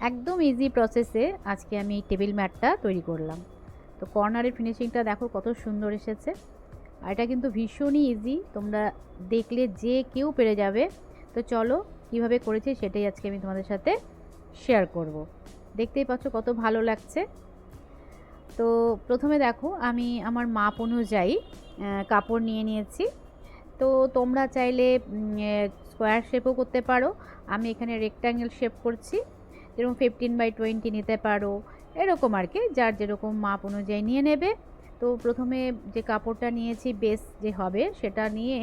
একদম ইজি প্রসেসে আজকে আমি এই টেবিল ম্যাটটা তৈরি করলাম। তো কর্নারের ফিনিশিংটা দেখো কত সুন্দর এসেছে। আর এটা কিন্তু ভীষণই ইজি, তোমরা দেখলে যে কেউ পেরে যাবে। তো চলো কিভাবে করেছি সেটাই আজকে আমি তোমাদের সাথে শেয়ার করব। দেখতেই পাচ্ছ কত ভালো লাগছে। তো প্রথমে দেখো আমি আমার মাপ অনুযায়ী কাপড় নিয়ে নিয়েছি। তো তোমরা চাইলে স্কোয়ার শেপও করতে পারো, আমি এখানে রেক্ট্যাঙ্গেল শেপ করছি। যেরকম 15/20 নিতে পারো, এরকম আর কি, যার যেরকম মাপ অনুযায়ী নিয়ে নেবে। তো প্রথমে যে কাপড়টা নিয়েছি বেস যে হবে সেটা নিয়ে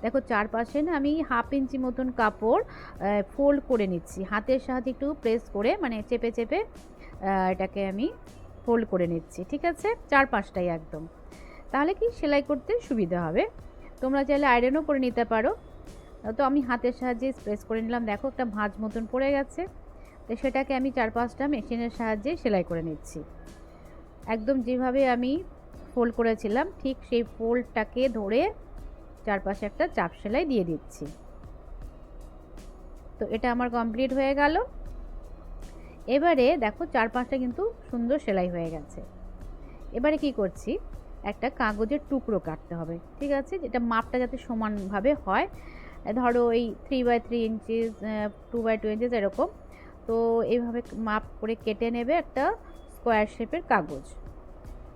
দেখো চারপাশে না আমি 1/2 ইঞ্চি মতন কাপড় ফোল্ড করে নিচ্ছি, হাতের সাহায্যে একটু প্রেস করে, মানে চেপে চেপে এটাকে আমি ফোল্ড করে নিচ্ছি। ঠিক আছে, চারপাশটাই একদম, তাহলে কি সেলাই করতে সুবিধা হবে। তোমরা চাইলে আয়রনও করে নিতে পারো। তো আমি হাতের সাহায্যে প্রেস করে নিলাম, দেখো একটা ভাঁজ মতন পড়ে গেছে। তো সেটাকে আমি 4-5টা মেশিনের সাহায্যে সেলাই করে নিচ্ছি। একদম যেভাবে আমি ফোল্ড করেছিলাম ঠিক সেই ফোল্ডটাকে ধরে চারপাশে একটা চাপ সেলাই দিয়ে দিচ্ছি। তো এটা আমার কমপ্লিট হয়ে গেল। এবারে দেখো চারপাশটা কিন্তু সুন্দর সেলাই হয়ে গেছে। এবারে কি করছি, একটা কাগজের টুকরো কাটতে হবে। ঠিক আছে, যেটা মাপটা যাতে সমানভাবে হয়। ধরো এই 3/3 ইঞ্চিস, 2/2 ইঞ্চিস এরকম। তো এইভাবে মাপ করে কেটে নেবে একটা স্কোয়ার শেপের কাগজ।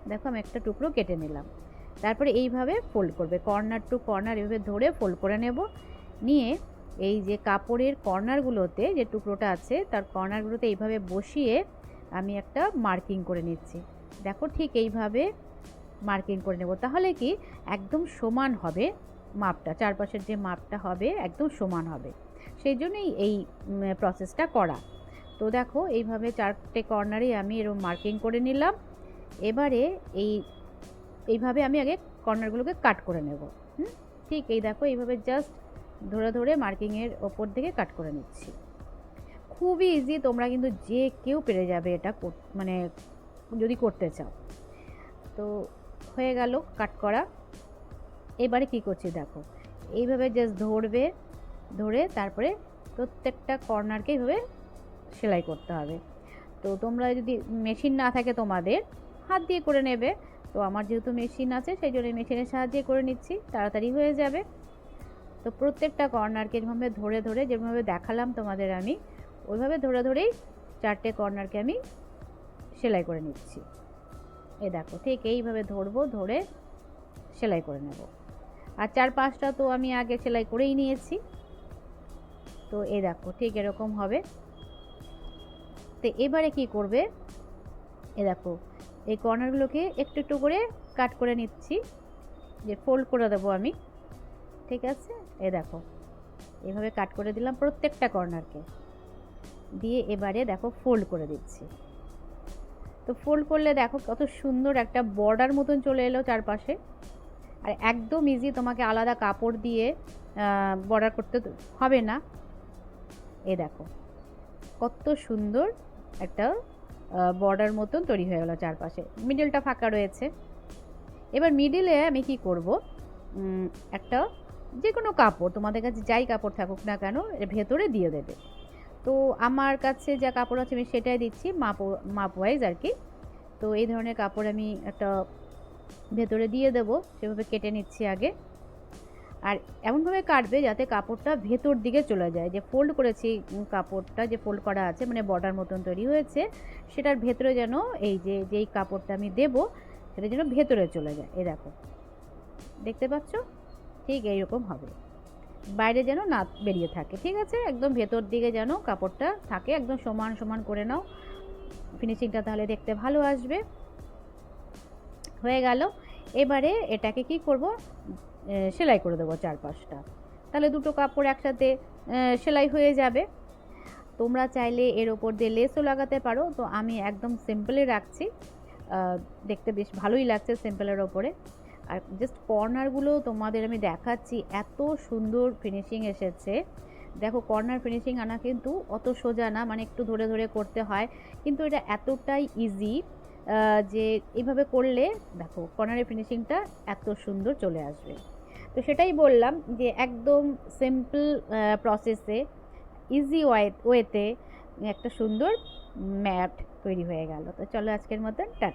দেখো আমি একটা টুকরো কেটে নিলাম। তারপরে এইভাবে ফোল্ড করবে, কর্নার টু কর্নার এভাবে ধরে ফোল্ড করে নেব। নিয়ে এই যে কাপড়ের কর্নারগুলোতে যে টুকরোটা আছে তার কর্নারগুলোতে এইভাবে বসিয়ে আমি একটা মার্কিং করে নিচ্ছি। দেখো ঠিক এইভাবে মার্কিং করে নেব, তাহলে কি একদম সমান হবে মাপটা, চারপাশের যে মাপটা হবে একদম সমান হবে। সেই জন্যই এই প্রসেসটা করা। তো দেখো এইভাবে 4টে কর্নারে আমি এরকম মার্কিং করে নিলাম। এবারে এইভাবে আমি আগে কর্নারগুলোকে কাট করে নেব। ঠিক এই দেখো এইভাবে জাস্ট ধরে ধরে মার্কিংয়ের ওপর দিকে কাট করে নিচ্ছি। খুবই ইজি, তোমরা কিন্তু যে কেউ পেরে যাবে এটা, মানে যদি করতে চাও। তো হয়ে গেল কাট করা। এবারে কি করছি দেখো, এইভাবে জাস্ট ধরবে, ধরে তারপরে প্রত্যেকটা কর্নারকে এইভাবে সেলাই করতে হবে। তো তোমরা যদি মেশিন না থাকে তোমাদের হাত দিয়ে করে নেবে। তো আমার যেহেতু মেশিন আছে সেই জন্য মেশিনের সাহায্যে করে নিচ্ছি, তাড়াতাড়ি হয়ে যাবে। তো প্রত্যেকটা কর্নারকে যেভাবে ধরে ধরে, যেভাবে দেখালাম তোমাদের আমি, ওইভাবে ধরে ধরেই 4টে কর্নারকে আমি সেলাই করে নিচ্ছি। এই দেখো ঠিক এইভাবে ধরবো, ধরে সেলাই করে নেব। আর 4-5টা তো আমি আগে সেলাই করেই নিয়েছি। তো এই দেখো ঠিক এরকম হবে। তো এবারে কি করবে, এ দেখো এই কর্নারগুলোকে একটু একটু করে কাট করে নিচ্ছি, যে ফোল্ড করে দেবো আমি। ঠিক আছে, এ দেখো এভাবে কাট করে দিলাম প্রত্যেকটা কর্নারকে, দিয়ে এবারে দেখো ফোল্ড করে দিচ্ছি। তো ফোল্ড করলে দেখো কত সুন্দর একটা বর্ডার মতন চলে এলো চারপাশে। আর একদম ইজি, তোমাকে আলাদা কাপড় দিয়ে বর্ডার করতে হবে না। এ দেখো কত সুন্দর একটা বর্ডার মতন তৈরি হয়ে গেল, চারপাশে মিডলটা ফাঁকা রয়েছে। এবার মিডিলে আমি কি করব, একটা যে কোনো কাপড়, তোমাদের কাছে যাই কাপড় থাকুক না কেন, এর ভেতরে দিয়ে দেবে। তো আমার কাছে যা কাপড় আছে আমি সেটাই দিচ্ছি, মাপ ওয়াইজ আর কি। তো এই ধরনের কাপড় আমি একটা ভেতরে দিয়ে দেবো, সেভাবে কেটে নিচ্ছি আগে। আর এমনভাবে কাটবে যাতে কাপড়টা ভেতর দিকে চলে যায়, যে ফোল্ড করেছি কাপড়টা, যে ফোল্ড করা আছে মানে বর্ডার মতন তৈরি হয়েছে, সেটার ভেতরে যেন এই যেই কাপড়টা আমি দেব সেটা যেন ভেতরে চলে যায়। এই দেখো দেখতে পাচ্ছ, ঠিক এইরকম হবে, বাইরে যেন না বেরিয়ে থাকে। ঠিক আছে, একদম ভেতর দিকে যেন কাপড়টা থাকে, একদম সমান সমান করে নাও, ফিনিশিংটা তাহলে দেখতে ভালো আসবে। হয়ে গেল। এবারে এটাকে কি করব, সেলাই করে দেবো 4-5টা, তাহলে দুটো কাপড় একসাথে সেলাই হয়ে যাবে। তোমরা চাইলে এর ওপর দিয়ে লেসও লাগাতে পারো, তো আমি একদম সিম্পলে রাখছি, দেখতে বেশ ভালোই লাগছে সিম্পলের ওপরে। আর জাস্ট কর্নারগুলো তোমাদের আমি দেখাচ্ছি, এত সুন্দর ফিনিশিং এসেছে। দেখো কর্নার ফিনিশিং আনা কিন্তু অত সোজা না, মানে একটু ধরে ধরে করতে হয়, কিন্তু এটা এতটাই ইজি যে এইভাবে করলে দেখো কর্নারের ফিনিশিংটা এত সুন্দর চলে আসবে। তো সেটাই বললাম যে একদম সিম্পল প্রসেসে, ইজি ওয়েতে একটা সুন্দর ম্যাট তৈরি হয়ে গেল। তো চলো আজকের মতন টাটা।